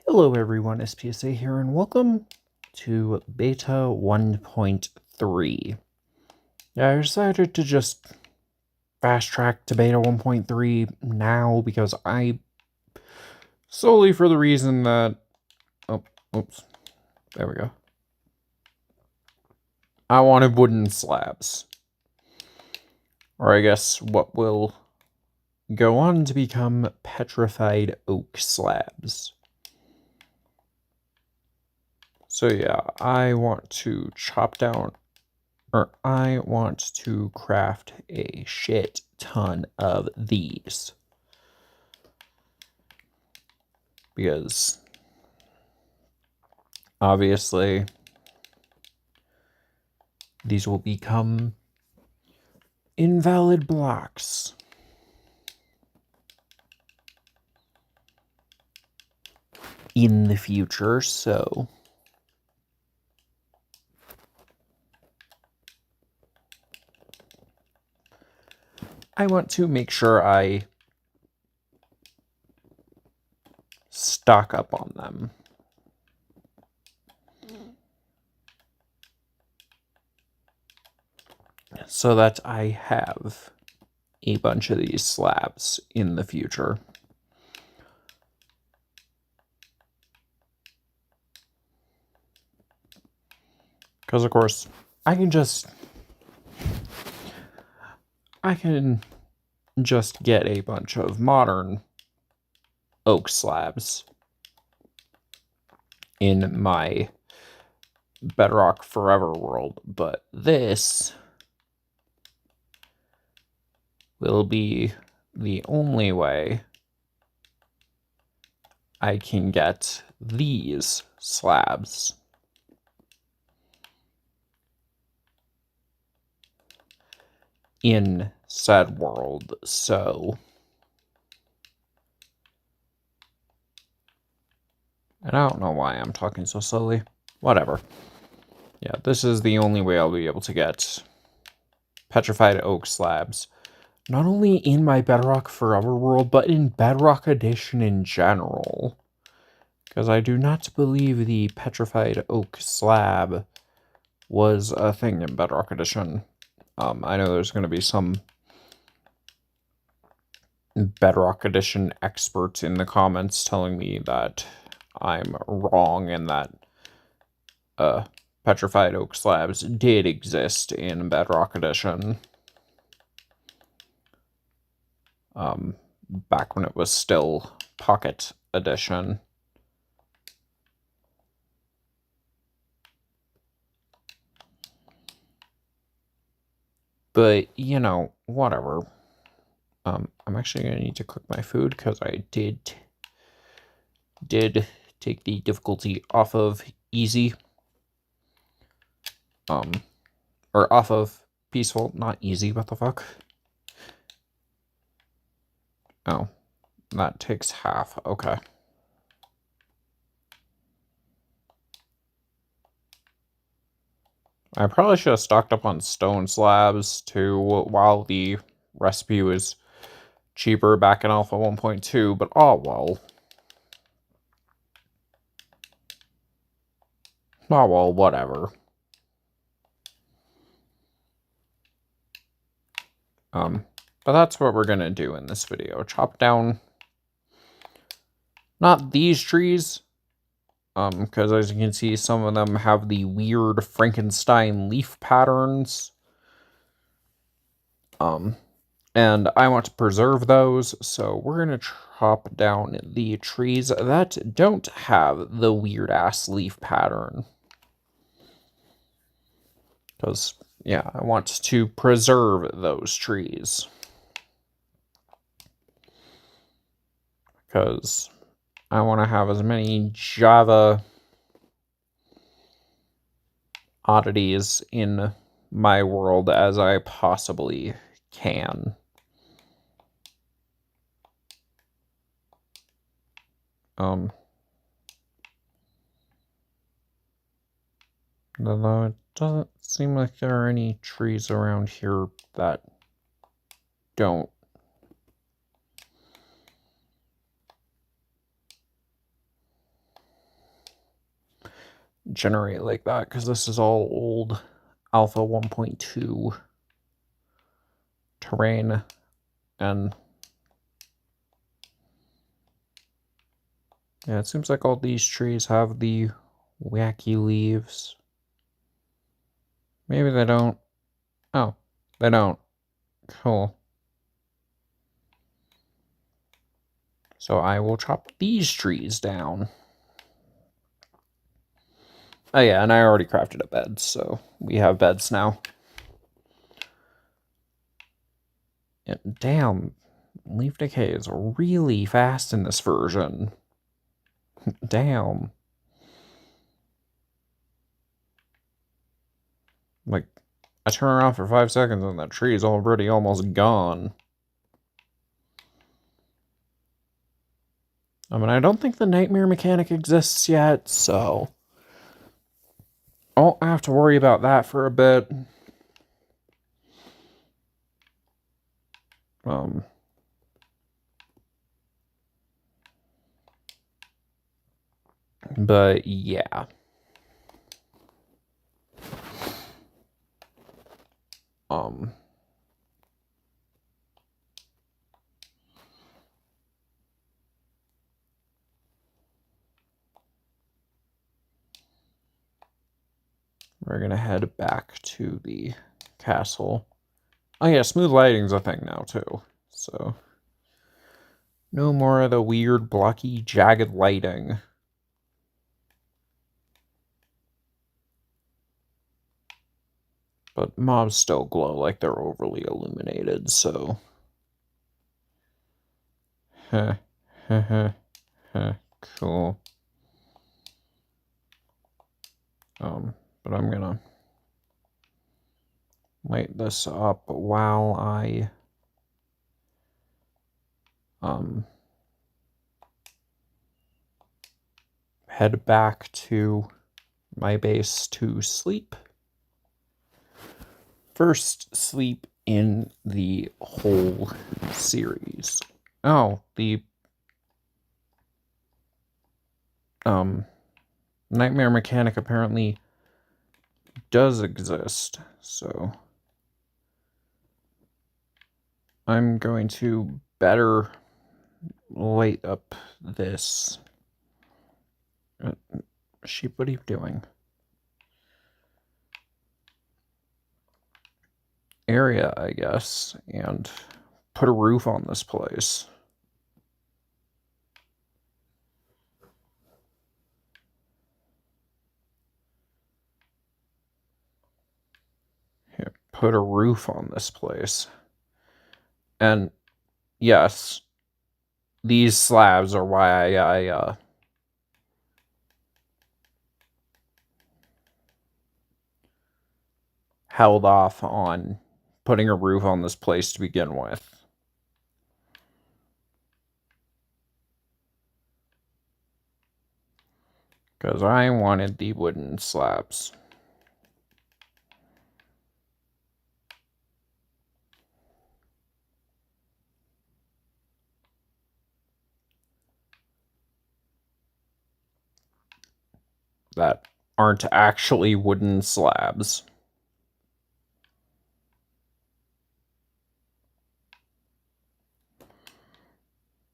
Hello everyone, SPSA here, and welcome to Beta 1.3. I decided to just fast track to Beta 1.3 now because solely for the reason that, oops, there we go. I wanted wooden slabs. Or I guess what will go on to become petrified oak slabs. So yeah, I want to I want to craft a shit ton of these. Because obviously these will become invalid blocks. In the future, so I want to make sure I stock up on them. So that I have a bunch of these slabs in the future. Because, of course, I can just get a bunch of modern oak slabs in my Bedrock Forever world, but this will be the only way I can get these slabs. In said world, so and I don't know why I'm talking so slowly. Whatever. Yeah, this is the only way I'll be able to get petrified oak slabs. Not only in my Bedrock Forever world, but in Bedrock Edition in general. Because I do not believe the petrified oak slab was a thing in Bedrock Edition. I know there's going to be some Bedrock Edition experts in the comments telling me that I'm wrong and that petrified oak slabs did exist in Bedrock Edition. Back when it was still Pocket Edition. But, you know, whatever. I'm actually going to need to cook my food because I did take the difficulty off of easy. Or off of peaceful, not easy, what the fuck? Oh, that takes half, okay. I probably should have stocked up on stone slabs too while the recipe was cheaper back in Alpha 1.2, but oh well. Oh well, whatever. But that's what we're gonna do in this video. Chop down not these trees, because as you can see, some of them have the weird Frankenstein leaf patterns. And I want to preserve those, so we're going to chop down the trees that don't have the weird-ass leaf pattern. Because, yeah, I want to preserve those trees. Because I want to have as many Java oddities in my world as I possibly can. Although it doesn't seem like there are any trees around here that don't. generate like that because this is all old Alpha 1.2 terrain, and yeah, it seems like all these trees have the wacky leaves. Maybe they don't. Oh, they don't. Cool. So I will chop these trees down. Oh yeah, and I already crafted a bed, so we have beds now. And damn, leaf decay is really fast in this version. Damn. Like, I turn around for 5 seconds and that tree is already almost gone. I mean, I don't think the nightmare mechanic exists yet, so I won't have to worry about that for a bit. But yeah. We're gonna head back to the castle. Oh yeah, smooth lighting's a thing now too. So no more of the weird, blocky, jagged lighting. But mobs still glow like they're overly illuminated, so heh, heh, heh, heh, cool. But I'm gonna light this up while I head back to my base to sleep. First sleep in the whole series. Oh, the nightmare mechanic apparently does exist, so I'm going to better light up this. Sheep, what are you doing? Area, I guess, and put a roof on this place. Here, put a roof on this place. And yes, these slabs are why I held off on putting a roof on this place to begin with. Because I wanted the wooden slabs. That aren't actually wooden slabs.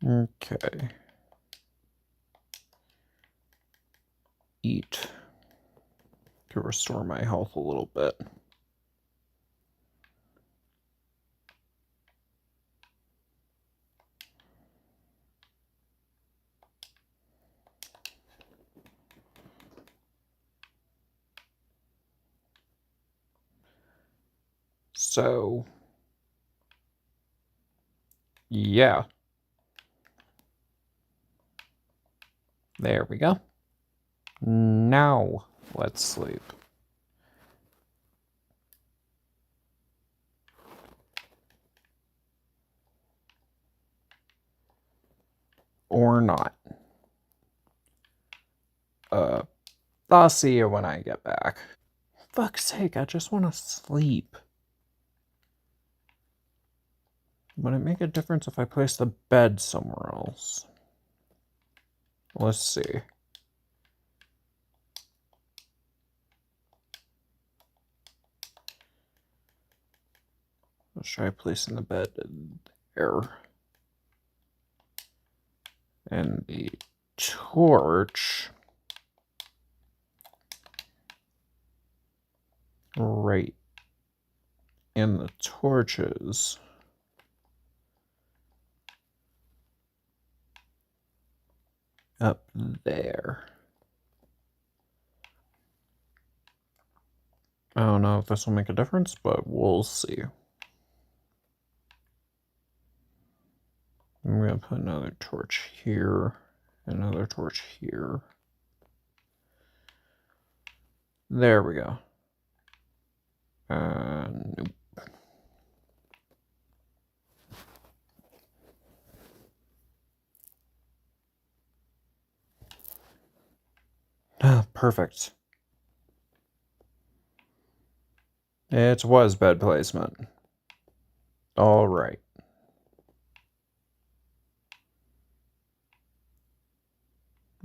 Okay. Eat to restore my health a little bit. So, yeah. There we go. Now, let's sleep. Or not. I'll see you when I get back. Fuck's sake, I just want to sleep. Would it make a difference if I place the bed somewhere else? Let's see. Let's try placing the bed there. And the torch right in the torches. Up there. I don't know if this will make a difference, but we'll see. I'm going to put another torch here, another torch here. There we go. Nope. Ah, perfect. It was bed placement. All right.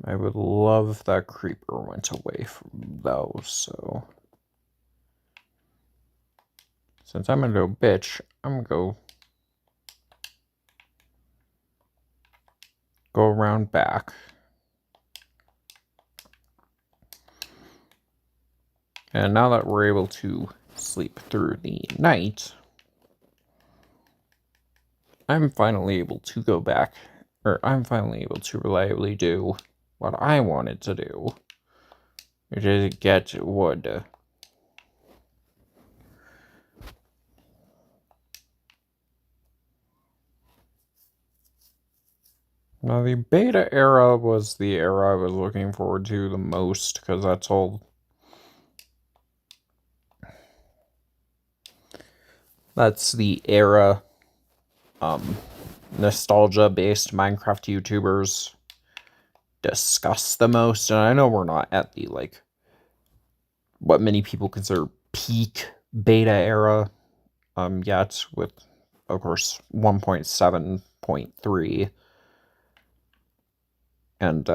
I would love if that creeper went away from those, so... Since I'm a little bitch, I'm gonna go around back. And now that we're able to sleep through the night, I'm finally able to go back, or I'm finally able to reliably do what I wanted to do, which is get wood. Now, the beta era was the era I was looking forward to the most, because that's all... That's the era, nostalgia-based Minecraft YouTubers discuss the most, and I know we're not at the, like, what many people consider peak beta era, yet, with, of course, 1.7.3, and,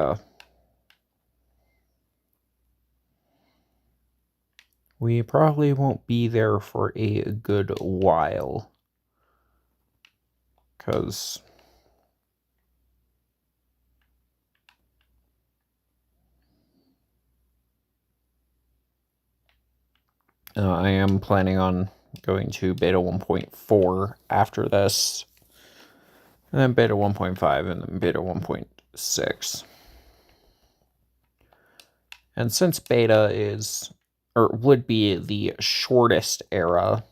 we probably won't be there for a good while, because I am planning on going to beta 1.4 after this, and then beta 1.5, and then beta 1.6. And since beta is, or would be the shortest era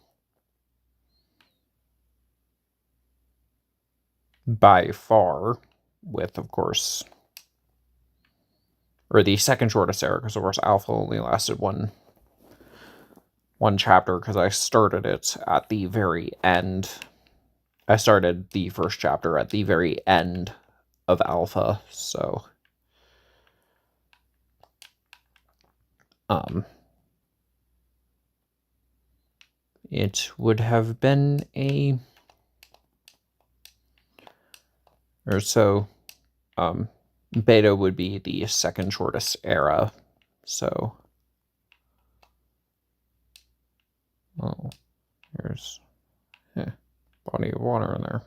by far, with, of course, or the second shortest era, because, of course, alpha only lasted one chapter, because I started it at the very end. I started the first chapter at the very end of alpha, so... it would have been a... or so... beta would be the second shortest era, so... oh, here's body of water in there.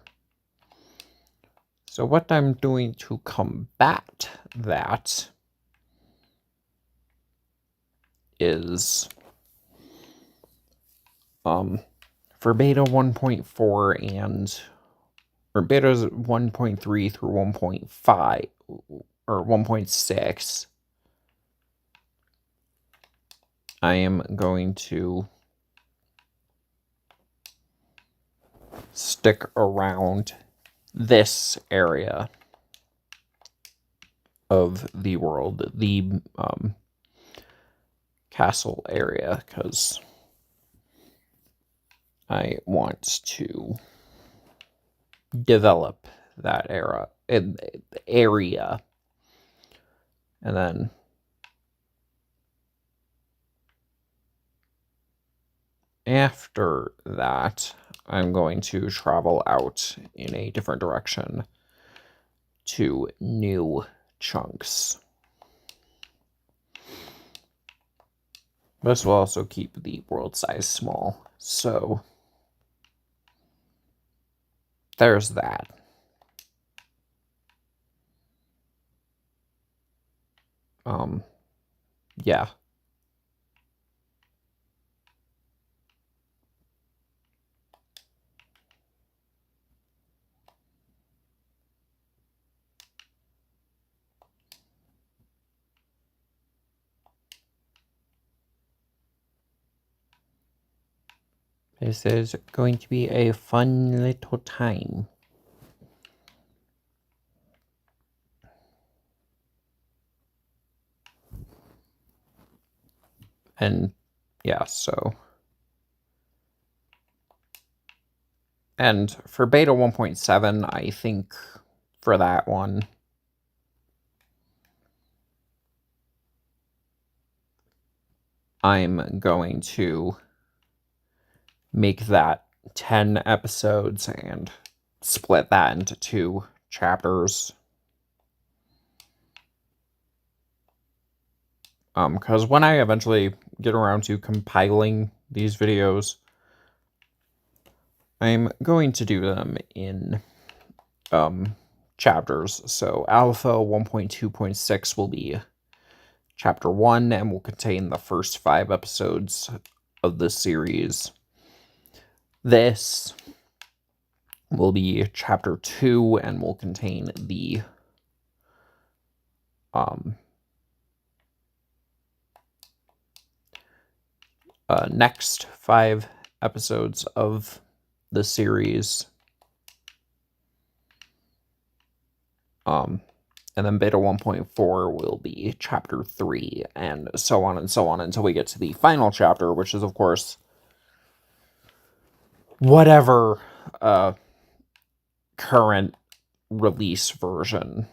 So what I'm doing to combat that is, for beta 1.4 and, or betas 1.3 through 1.5, or 1.6, I am going to stick around this area of the world, the castle area, because I want to develop that area, and then after that, I'm going to travel out in a different direction to new chunks. This will also keep the world size small, so there's that. Yeah. This is going to be a fun little time. And yeah, so. And for beta 1.7, I think for that one, I'm going to make that 10 episodes and split that into 2 chapters. Because when I eventually get around to compiling these videos, I'm going to do them in chapters. So Alpha 1.2.6 will be Chapter 1 and will contain the first 5 episodes of the series. This will be Chapter 2 and will contain the next 5 episodes of the series. And then beta 1.4 will be Chapter 3, and so on until we get to the final chapter, which is, of course, whatever current release version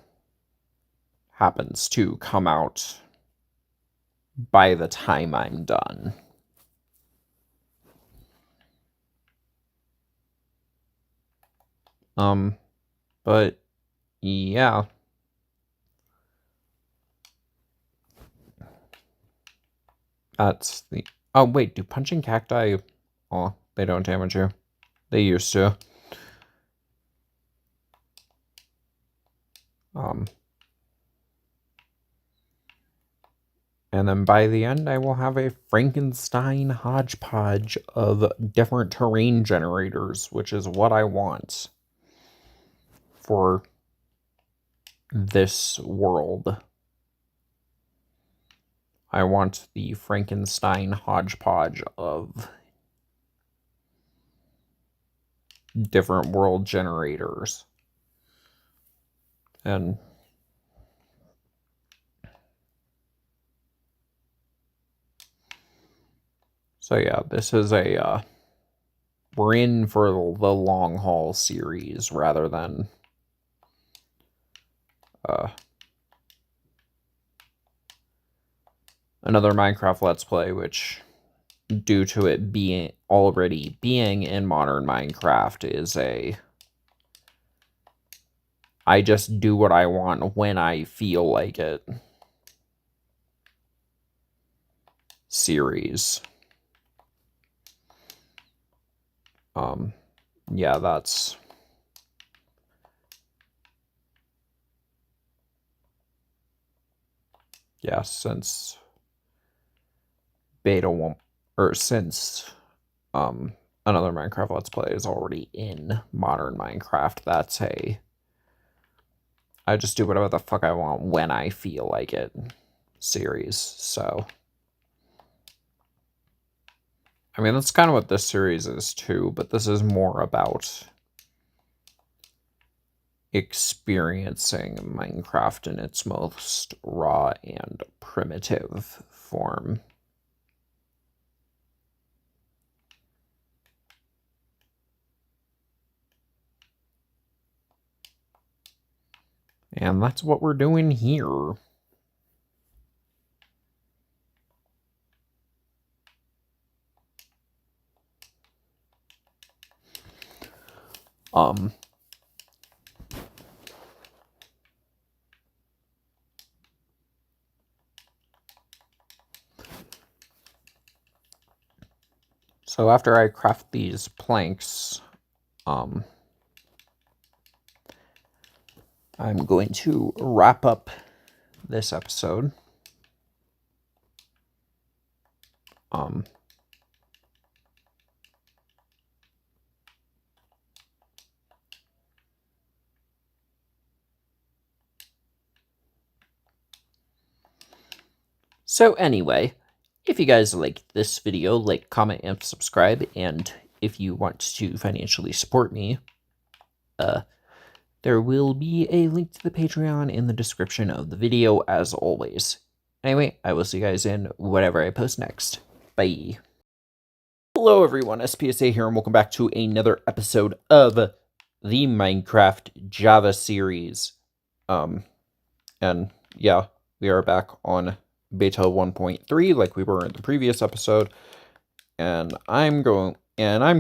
happens to come out by the time I'm done. But yeah. That's the... Oh, wait, do punching cacti... Oh, they don't damage you. They used to. And then by the end, I will have a Frankenstein hodgepodge of different terrain generators, which is what I want for this world. I want the Frankenstein hodgepodge of different world generators. And so yeah, this is a we're in for the long haul series rather than another Minecraft Let's Play, which, due to it being already being in modern Minecraft, is a I just do what I want when I feel like it series. Yeah, that's... Yeah, since beta 1, or since another Minecraft Let's Play is already in modern Minecraft, that's a I just do whatever the fuck I want when I feel like it series. So I mean, that's kind of what this series is too, but this is more about experiencing Minecraft in its most raw and primitive form. And that's what we're doing here. So after I craft these planks, I'm going to wrap up this episode. So anyway, if you guys liked this video, like, comment, and subscribe, and if you want to financially support me, there will be a link to the Patreon in the description of the video, as always. Anyway, I will see you guys in whatever I post next. Bye. Hello everyone, SPSA here, and welcome back to another episode of the Minecraft Java series. And yeah, we are back on beta 1.3 like we were in the previous episode, and I'm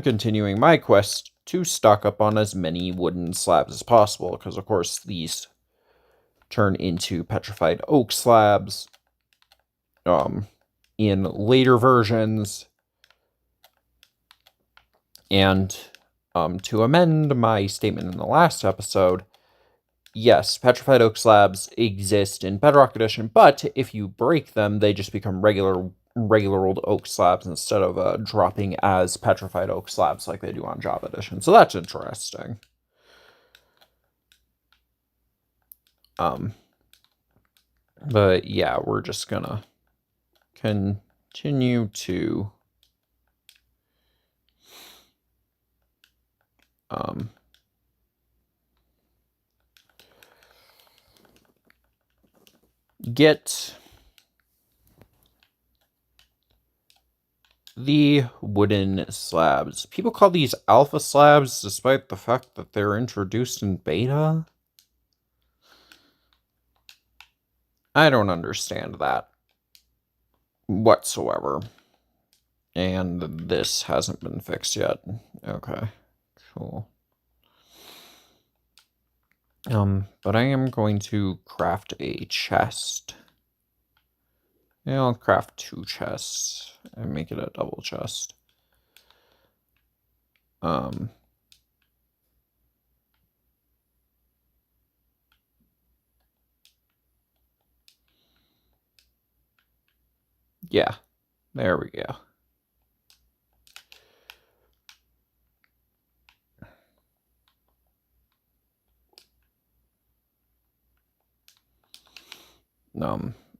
continuing my quest to stock up on as many wooden slabs as possible, because of course these turn into petrified oak slabs in later versions. And to amend my statement in the last episode, yes, petrified oak slabs exist in Bedrock Edition, but if you break them, they just become regular old oak slabs instead of dropping as petrified oak slabs like they do on Java Edition. So that's interesting. But yeah, we're just gonna continue to get the wooden slabs. People call these alpha slabs despite the fact that they're introduced in beta. I don't understand that whatsoever. And this hasn't been fixed yet. Okay, cool. But I am going to craft a chest. Yeah, I'll craft 2 chests and make it a double chest. Yeah, there we go.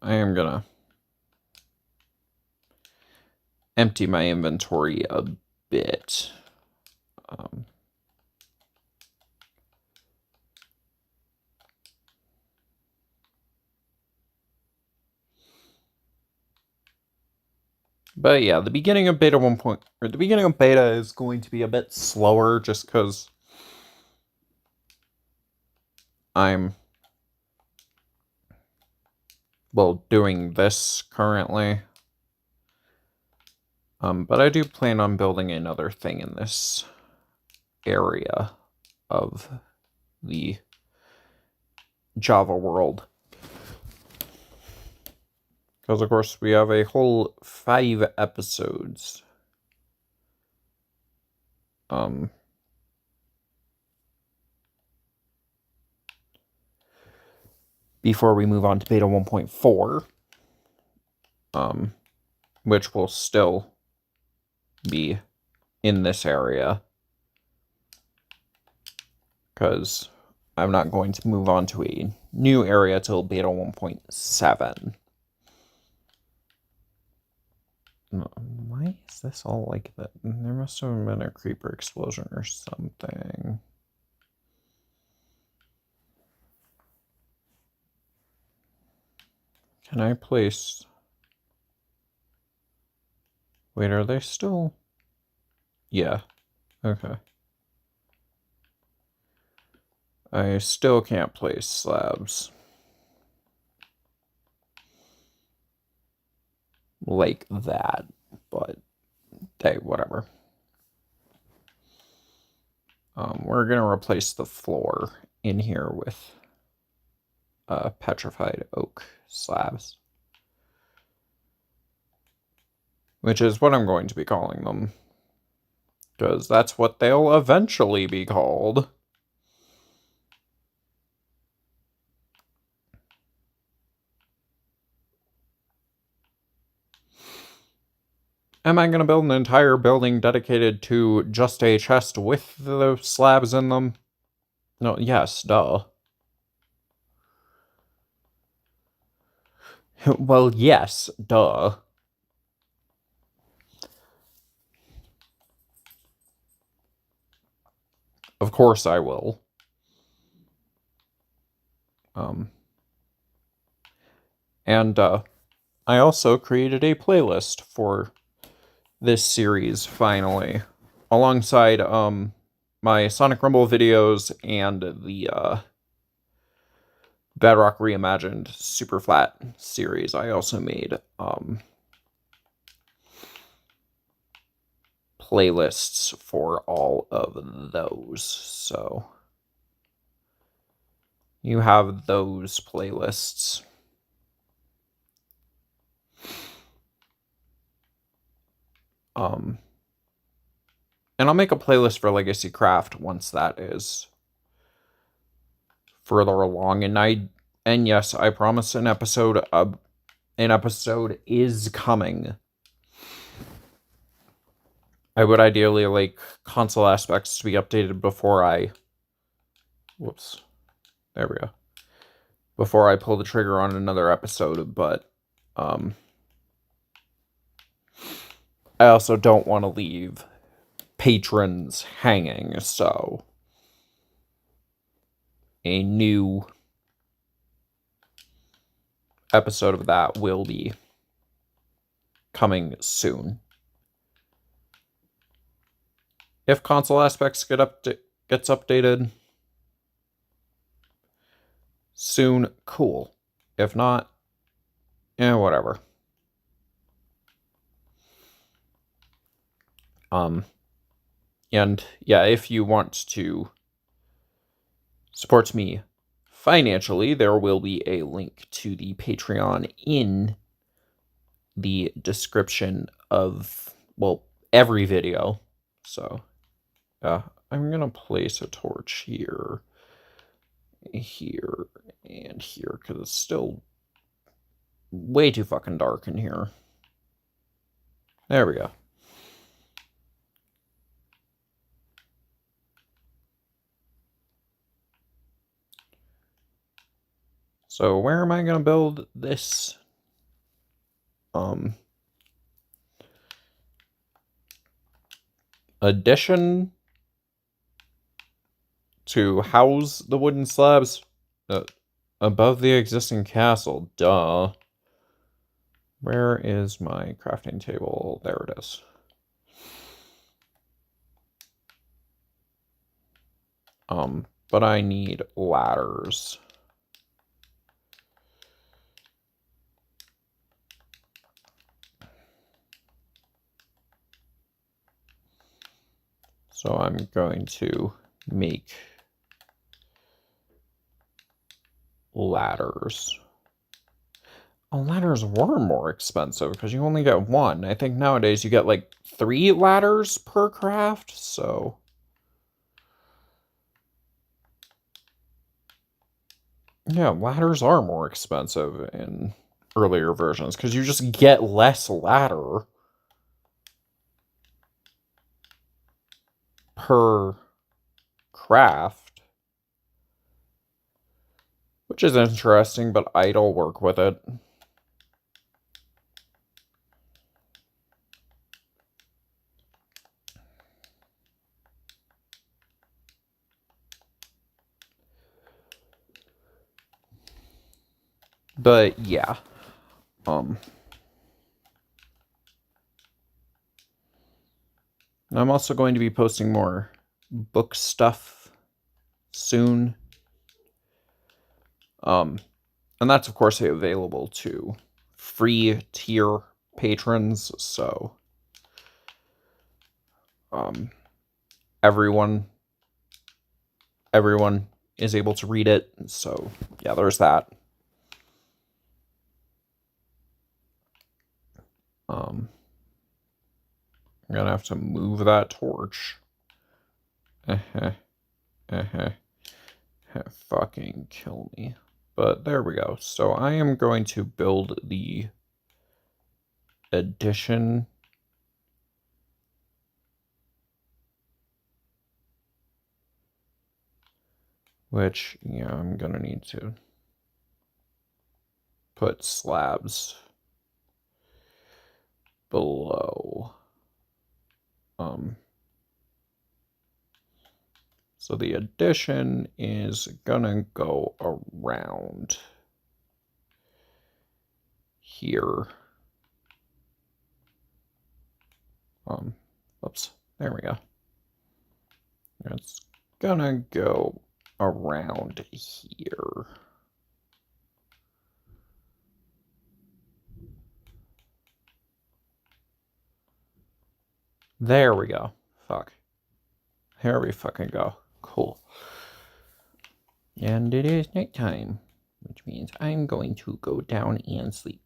I am gonna empty my inventory a bit. But yeah, the beginning of beta the beginning of beta is going to be a bit slower just because I'm doing this currently. But I do plan on building another thing in this area of the Java world. Because, of course, we have a whole 5 episodes. Before we move on to beta 1.4. Which will still be in this area. Because I'm not going to move on to a new area till beta 1.7. Why is this all like that? There must have been a creeper explosion or something. Can I place... Wait, are they still... Yeah. Okay. I still can't place slabs like that, but hey, whatever. We're gonna replace the floor in here with petrified oak slabs, which is what I'm going to be calling them, because that's what they'll eventually be called. Am I going to build an entire building dedicated to just a chest with the slabs in them? No, yes, duh. Well, yes, duh. Of course I will. And I also created a playlist for this series, finally. Alongside my Sonic Rumble videos and the Bedrock Reimagined Super Flat series. I also made playlists for all of those. So you have those playlists. And I'll make a playlist for Legacy Craft once that is further along. And yes, I promise an episode is coming. I would ideally like console aspects to be updated before I there we go. Before I pull the trigger on another episode, but I also don't want to leave patrons hanging, so a new episode of that will be coming soon. If console aspects gets updated soon, cool. If not, whatever. And yeah, if you want to support me financially, there will be a link to the Patreon in the description of, well, every video. So, I'm gonna place a torch here, and here, because it's still way too fucking dark in here. There we go. So where am I going to build this addition to house the wooden slabs above the existing castle? Duh. Where is my crafting table? There it is. But I need ladders. So I'm going to make ladders. Oh, ladders were more expensive because you only get one. I think nowadays you get like 3 ladders per craft, so... Yeah, ladders are more expensive in earlier versions because you just get less ladder per craft, which is interesting, but I'll work with it. But yeah, I'm also going to be posting more book stuff soon. And that's of course available to free tier patrons, so everyone is able to read it. So yeah, there's that. I'm gonna have to move that torch. Fucking kill me. But there we go. So I am going to build the addition Which, yeah, I'm gonna need to put slabs below. So the addition is gonna go around here. Oops, there we go. It's gonna go around here. There we go. Fuck. Here we fucking go. Cool. And it is nighttime, which means I'm going to go down and sleep.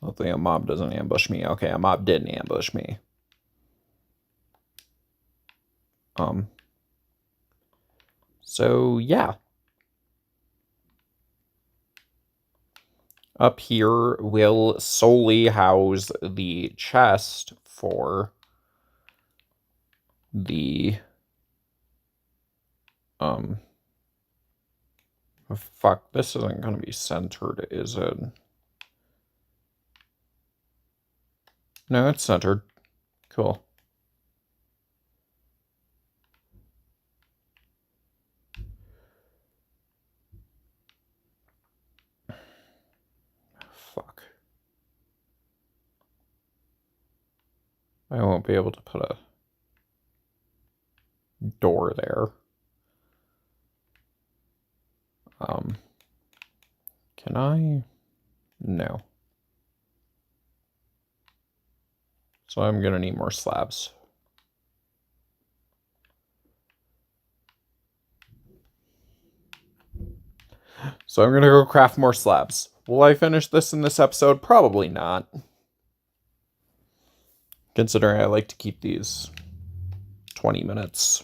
Hopefully a mob doesn't ambush me. Okay, a mob didn't ambush me. So yeah. Up here will solely house the chest for the fuck, this isn't gonna be centered, is it? No, it's centered. Cool. Fuck. I won't be able to put a door there. Can I? No. So I'm gonna need more slabs. So I'm gonna go craft more slabs. Will I finish this in this episode? Probably not. Considering I like to keep these 20 minutes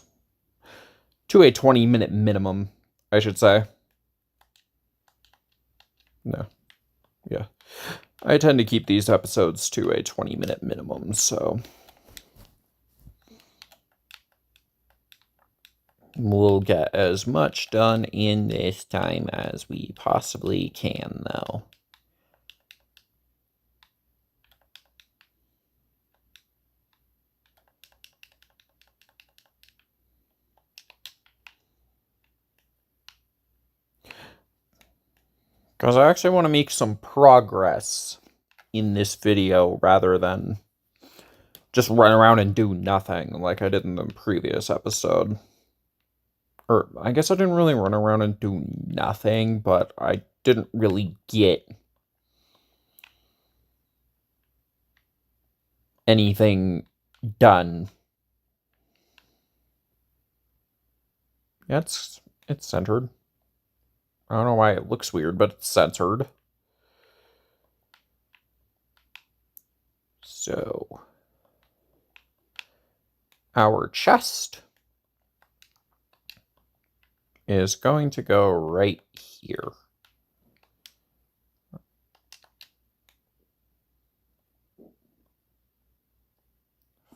to a 20-minute minimum, I should say. No. Yeah. I tend to keep these episodes to a 20-minute minimum, so we'll get as much done in this time as we possibly can, though. Because I actually want to make some progress in this video rather than just run around and do nothing like I did in the previous episode. Or, I guess I didn't really run around and do nothing, but I didn't really get anything done. Yeah, it's centered. I don't know why it looks weird, but it's centered. So, our chest is going to go right here.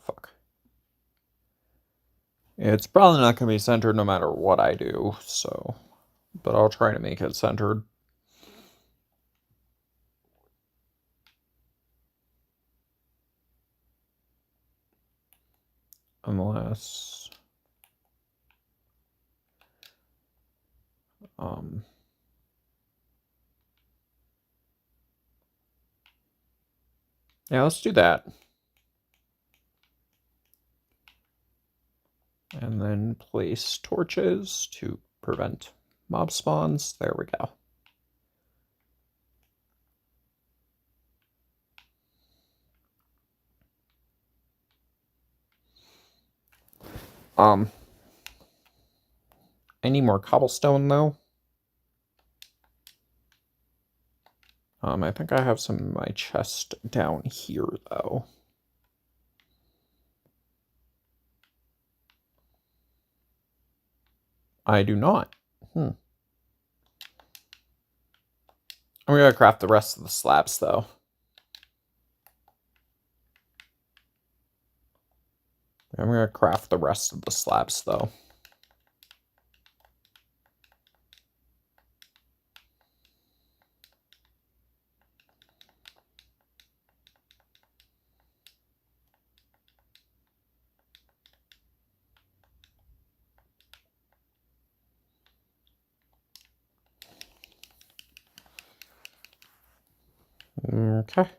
Fuck. It's probably not going to be centered no matter what I do, so... But I'll try to make it centered. Unless... Yeah, let's do that. And then place torches to prevent mob spawns. There we go. I need more cobblestone, though. I think I have some in my chest down here, though. I do not. I'm gonna craft the rest of the slabs, though. I'm going to craft the rest of the slabs, though. Okay,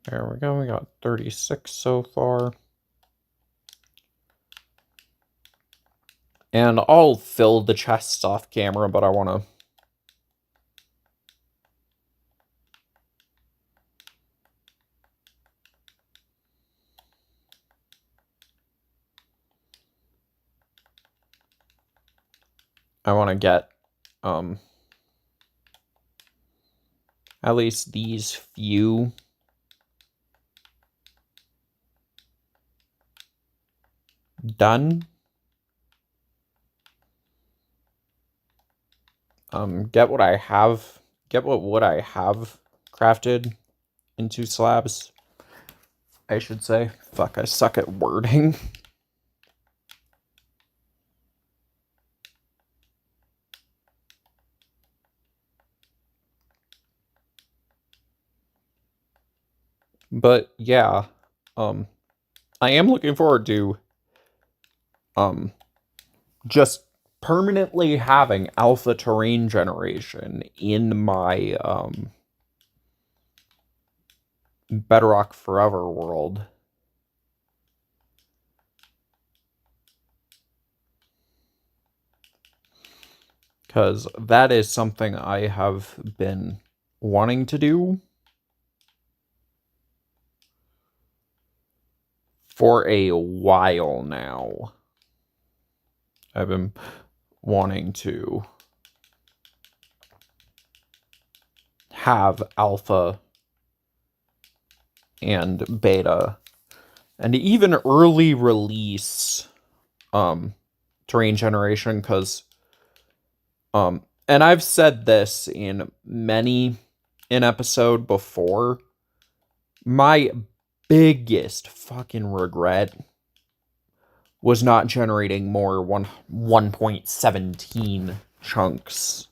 there we go. We got 36 so far. And I'll fill the chests off camera, but I want to get at least these few done. Get what wood I have crafted into slabs, I should say. Fuck, I suck at wording. But yeah, I am looking forward to just permanently having alpha terrain generation in my Bedrock Forever world. Because that is something I have been wanting to do for a while now. I've been wanting to have alpha and beta and even early release terrain generation, because and I've said this in an episode before, my biggest fucking regret was not generating more 1.17 chunks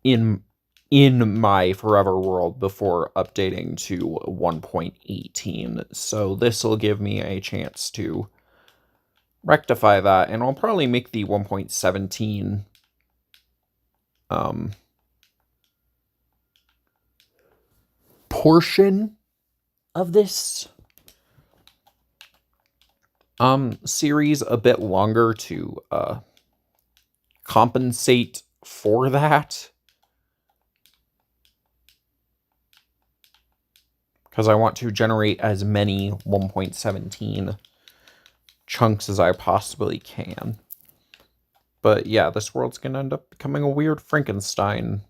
in my Forever world before updating to 1.18. So this will give me a chance to rectify that, and I'll probably make the 1.17 portion of this series a bit longer to compensate for that, because I want to generate as many 1.17 chunks as I possibly can. But yeah, this world's gonna end up becoming a weird Frankenstein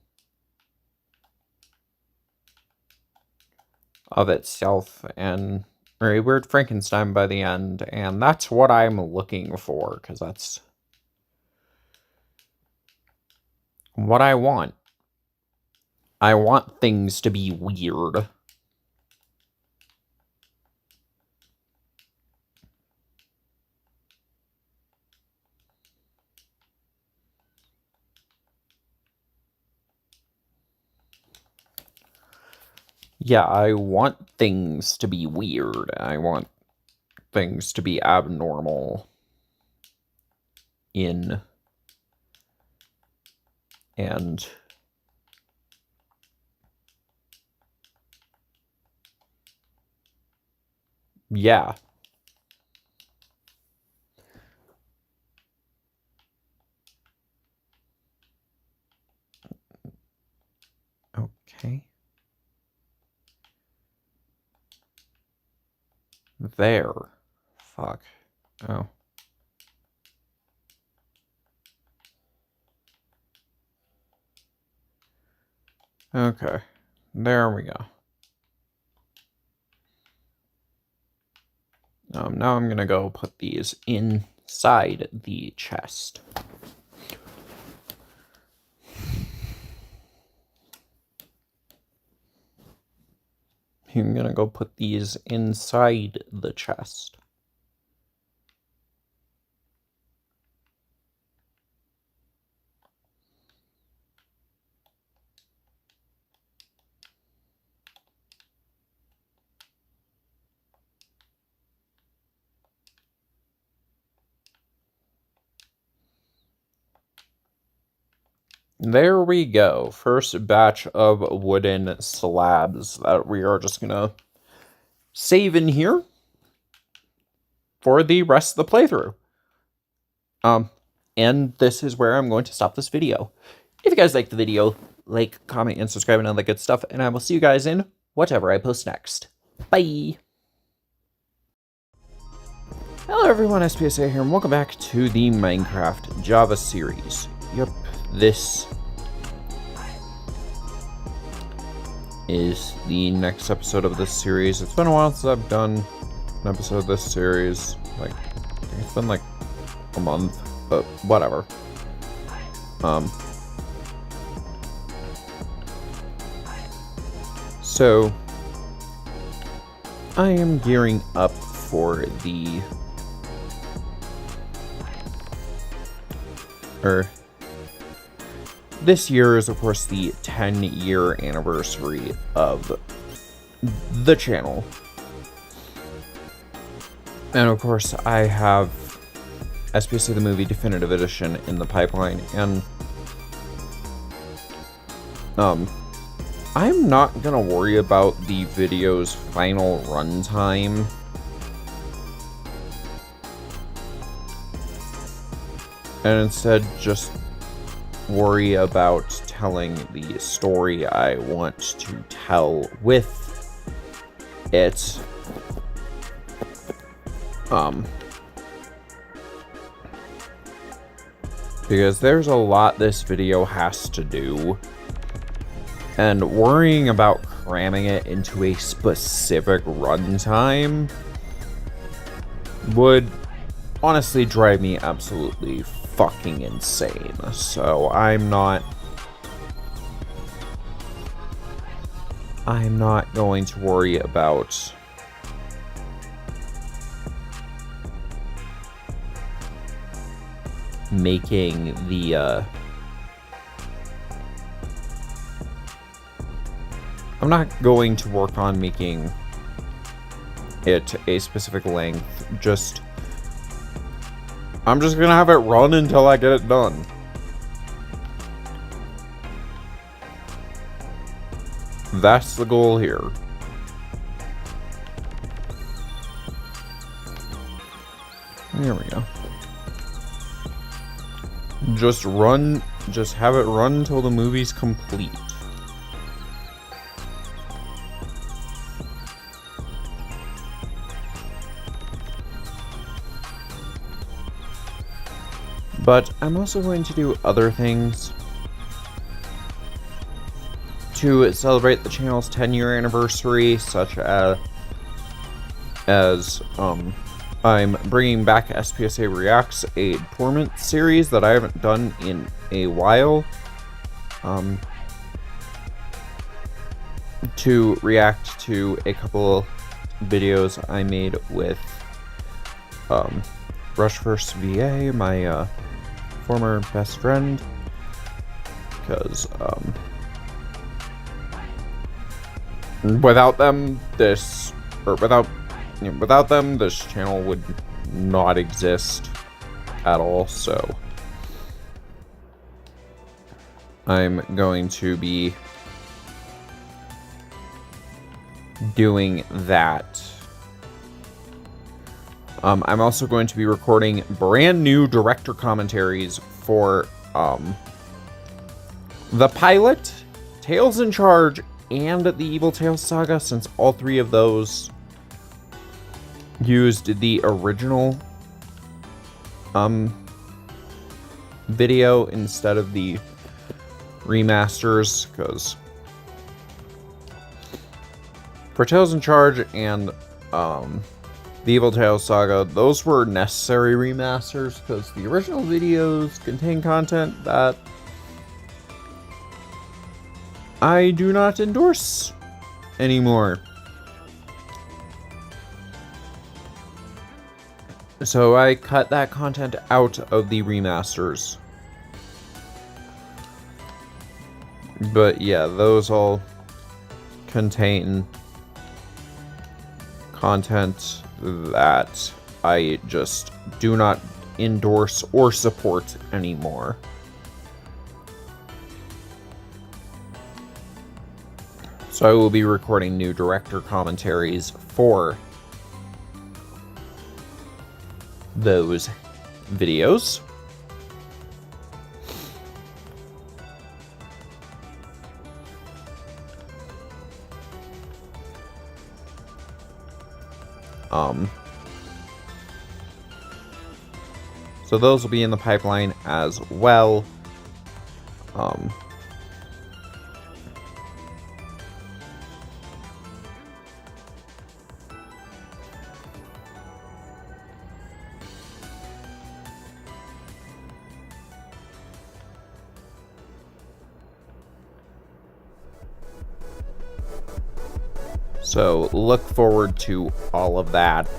of itself, or a weird Frankenstein by the end, and that's what I'm looking for, because that's what I want. I want things to be weird. Yeah, I want things to be weird. I want things to be abnormal and yeah. Okay. There. Fuck. Oh. Okay. There we go. Now I'm gonna go put these inside the chest. I'm gonna go put these inside the chest. There we go. First batch of wooden slabs that we are just gonna save in here for the rest of the playthrough. And this is where I'm going to stop this video. If you guys liked the video, like, comment, and subscribe and all that good stuff, and I will see you guys in whatever I post next. Bye! Hello everyone, SPSA here, and welcome back to the Minecraft Java series. Yep, this is the next episode of this series. It's been a while since I've done an episode of this series. Like, it's been like a month, but whatever. So I am gearing up for the this year is, of course, the 10-year anniversary of the channel. And, of course, I have SPSA the Movie Definitive Edition in the pipeline, and I'm not gonna worry about the video's final runtime. And instead just worry about telling the story I want to tell with it. Because there's a lot this video has to do, and worrying about cramming it into a specific runtime would honestly drive me absolutely fucking insane. So I'm not going to worry about making the I'm not going to work on making it a specific length. I'm just gonna have it run until I get it done. That's the goal here. There we go. Just have it run until the movie's complete. But I'm also going to do other things to celebrate the channel's 10-year anniversary, such as I'm bringing back SPSA Reacts, a Torment series that I haven't done in a while, to react to a couple videos I made with Rushverse VA, my former best friend, because without them this channel would not exist at all. So I'm going to be doing that. I'm also going to be recording brand new director commentaries for the pilot, Tales in Charge, and the Evil Tales Saga, since all three of those used the original video instead of the remasters, because for Tales in Charge and the Evil Tales Saga, those were necessary remasters because the original videos contain content that I do not endorse anymore. So I cut that content out of the remasters. But yeah, those all contain content that I just do not endorse or support anymore. So I will be recording new director commentaries for those videos. So those will be in the pipeline as well. So look forward to all of that.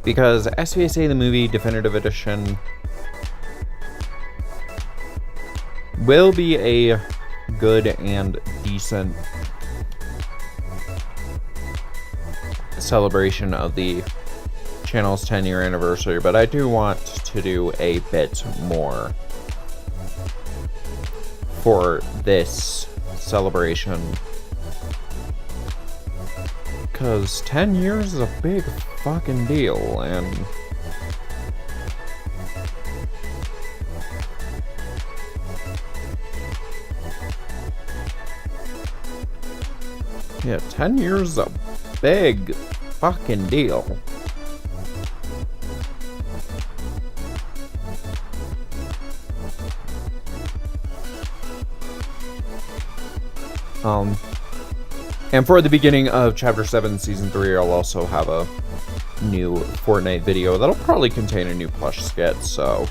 Because SVSA the Movie Definitive Edition will be a good and decent celebration of the channel's 10-year anniversary, but I do want to do a bit more for this celebration. Because 10 years is a big fucking deal, and yeah, 10 years is a big fucking deal. And for the beginning of Chapter 7, Season 3, I'll also have a new Fortnite video that'll probably contain a new plush skit, so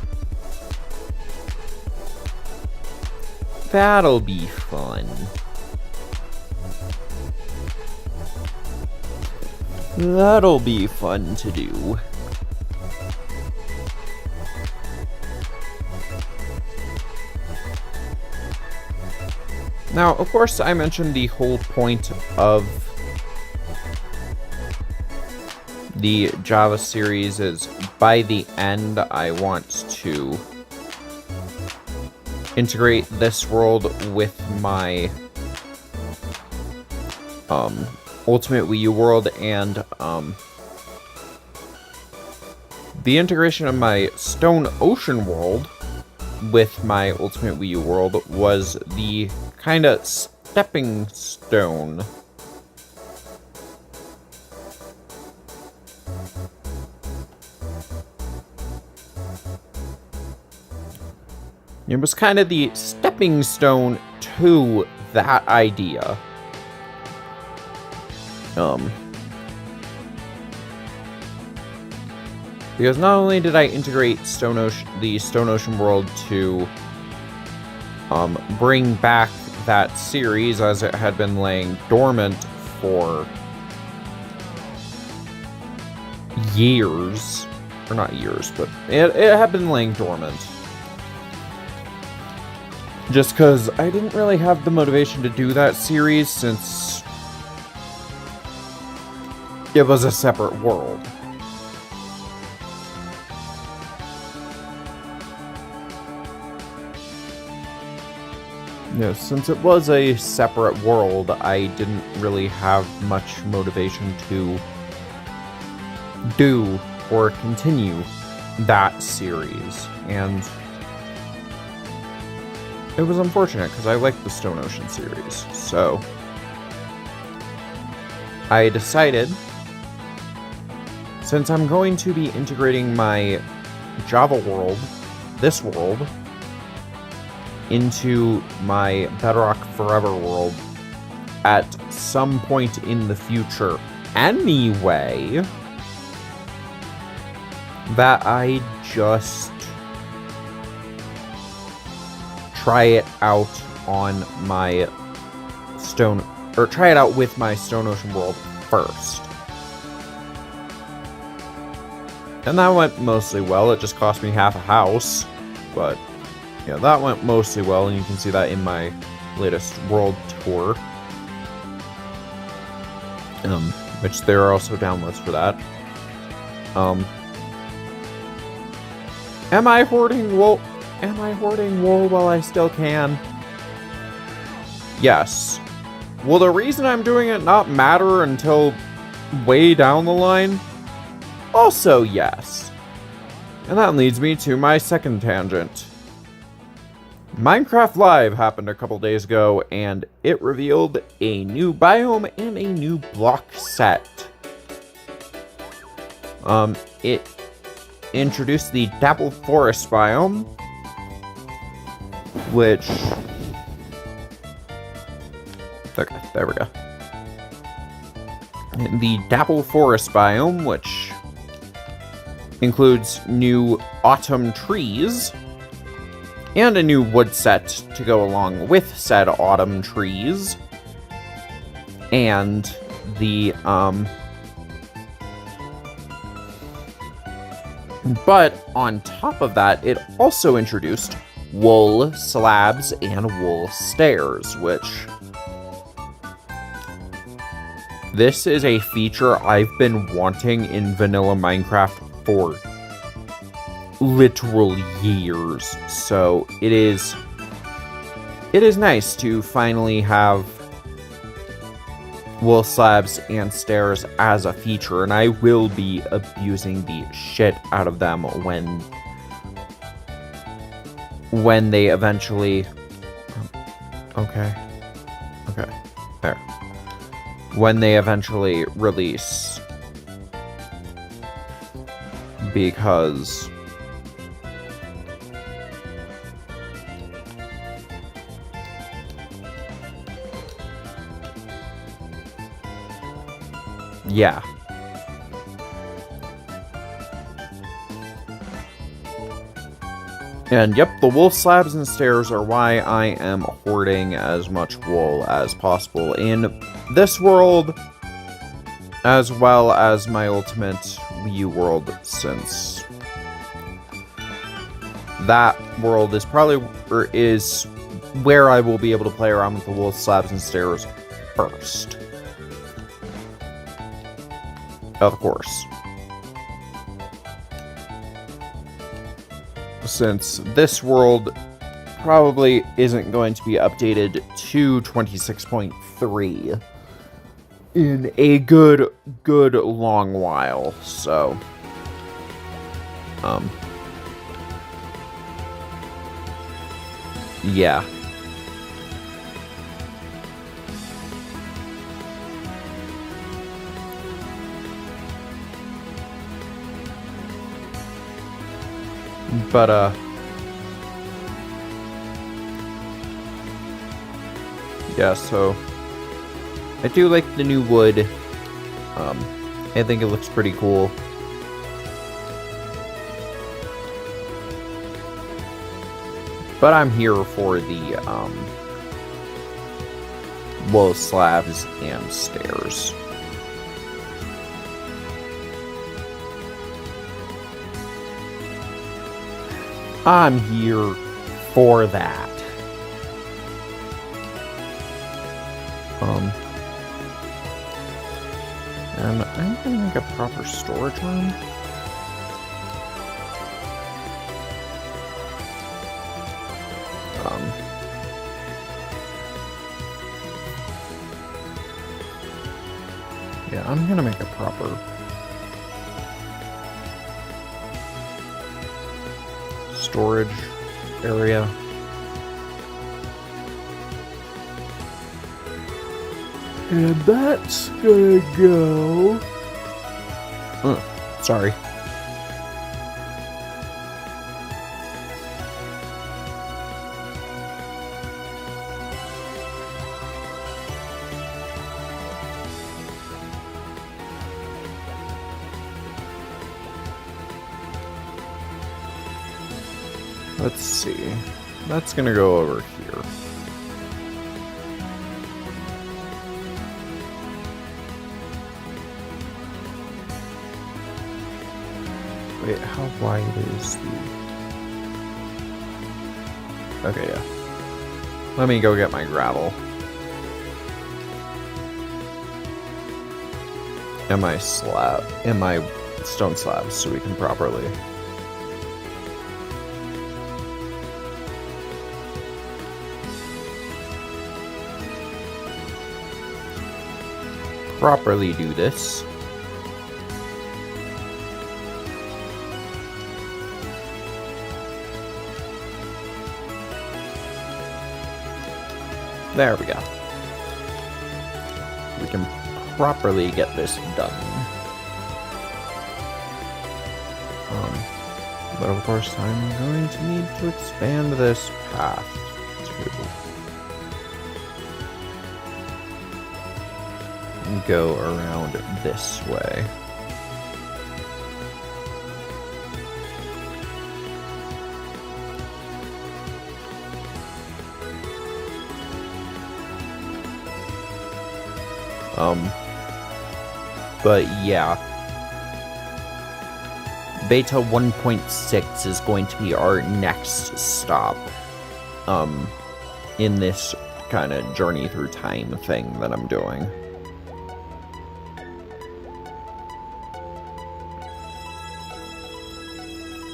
that'll be fun. That'll be fun to do. Now, of course, I mentioned the whole point of the Java series is by the end, I want to integrate this world with my Ultimate Wii U world, and the integration of my Stone Ocean world with my Ultimate Wii U world was the kind of stepping stone it was kind of the stepping stone to that idea. Because not only did I integrate the Stone Ocean world to bring back that series, as it had been laying dormant for years, or not years, but it had been laying dormant. Just because I didn't really have the motivation to do that series since it was a separate world. Yeah, since it was a separate world, I didn't really have much motivation to do or continue that series, and it was unfortunate because I liked the Stone Ocean series. So I decided, since I'm going to be integrating my Java world, this world, into my Bedrock Forever world at some point in the future anyway, that I just try it out on my try it out with my Stone Ocean world first. And that went mostly well. It just cost me half a house, but yeah, that went mostly well, and you can see that in my latest world tour. Which there are also downloads for that. Am I hoarding Am I hoarding wool while I still can? Yes. Will the reason I'm doing it not matter until way down the line? Also yes. And that leads me to my second tangent. Minecraft Live happened a couple days ago, and it revealed a new biome and a new block set. It introduced the Dapple Forest biome, which... Okay, there we go. The Dapple Forest biome, which includes new autumn trees, and a new wood set to go along with said autumn trees, and the, but on top of that, it also introduced wool slabs and wool stairs, which... This is a feature I've been wanting in vanilla Minecraft for literal years, so it is nice to finally have wool slabs and stairs as a feature, and I will be abusing the shit out of them when they eventually... Okay, there. When they eventually release. Because... yeah. And yep, the wool slabs and stairs are why I am hoarding as much wool as possible in this world, as well as my ultimate Wii U world, since that world is probably, or is where I will be able to play around with the wool slabs and stairs first. Of course. Since this world probably isn't going to be updated to 26.3 in a good long while, so... yeah. But, yeah, so, I do like the new wood. I think it looks pretty cool. But I'm here for the, wool slabs and stairs. I'm here for that. And I'm gonna make a proper storage room. Yeah, I'm gonna make a proper storage area. And that's gonna go... sorry. Let's see. That's gonna go over here. Wait, how wide is the... okay, yeah. Let me go get my gravel. And my slab, and my stone slabs so we can properly... properly do this. There we go. We can properly get this done. But of course, I'm going to need to expand this path to go around this way. But yeah, Beta 1.6 is going to be our next stop, in this kind of journey through time thing that I'm doing.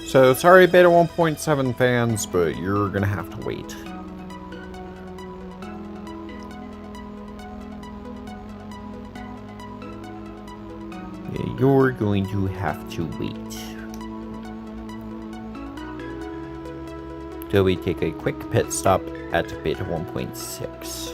So, sorry Beta 1.7 fans, but you're gonna have to wait. You're going to have to wait. Till we take a quick pit stop at Beta 1.6.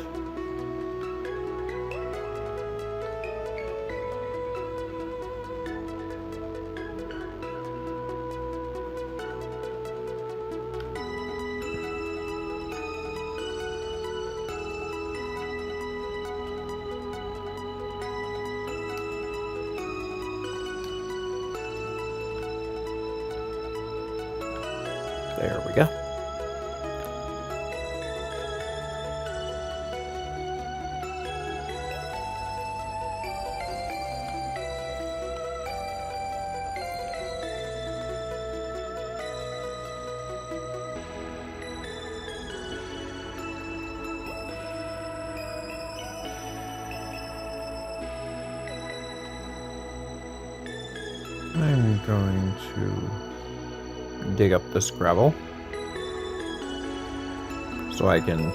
There we go. I'm going to dig up this gravel so I can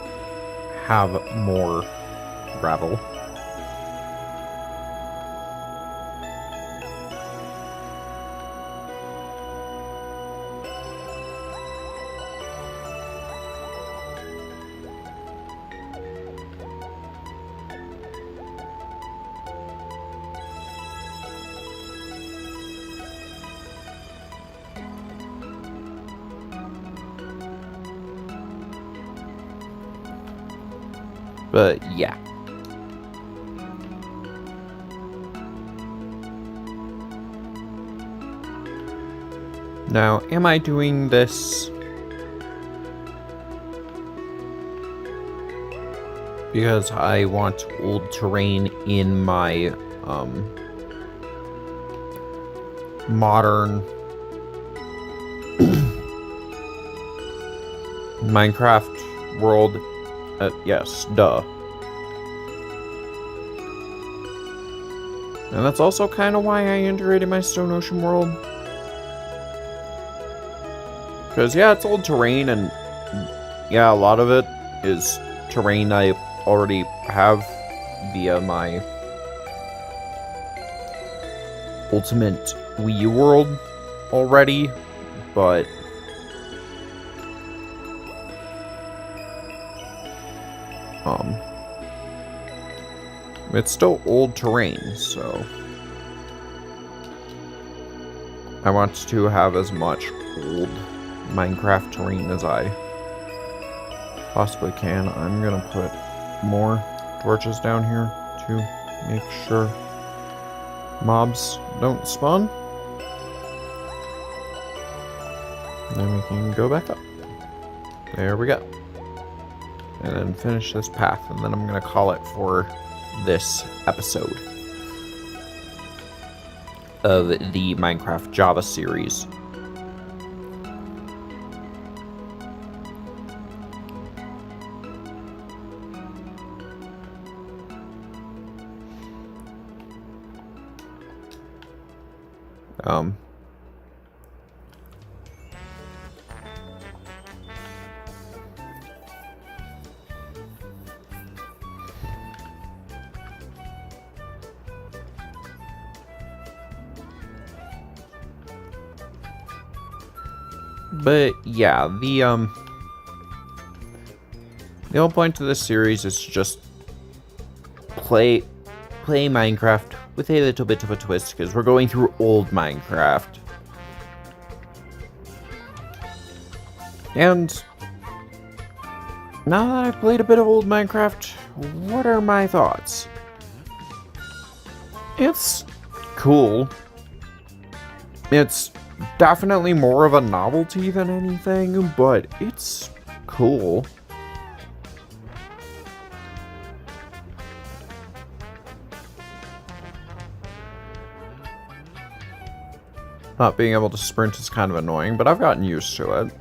have more gravel. But yeah. Now, am I doing this because I want old terrain in my modern Minecraft world? Yes, duh. And that's also kind of why I integrated my Stone Ocean world. Because, yeah, it's old terrain, and yeah, a lot of it is terrain I already have via my Ultimate Wii U world already, but it's still old terrain, so I want to have as much old Minecraft terrain as I possibly can. I'm gonna put more torches down here to make sure mobs don't spawn. Then we can go back up. There we go. And then finish this path, and then I'm gonna call it for this episode of the Minecraft Java series. But yeah, the whole point of this series is to just play Minecraft with a little bit of a twist, because we're going through old Minecraft. And now that I've played a bit of old Minecraft, what are my thoughts? It's cool. It's definitely more of a novelty than anything, but it's cool. Not being able to sprint is kind of annoying, but I've gotten used to it.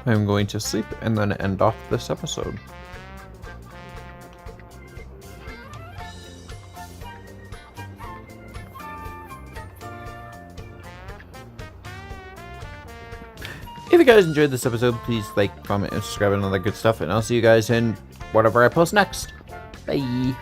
I'm going to sleep and then end off this episode. If you guys enjoyed this episode, please like, comment, and subscribe and all that good stuff, and I'll see you guys in whatever I post next. Bye!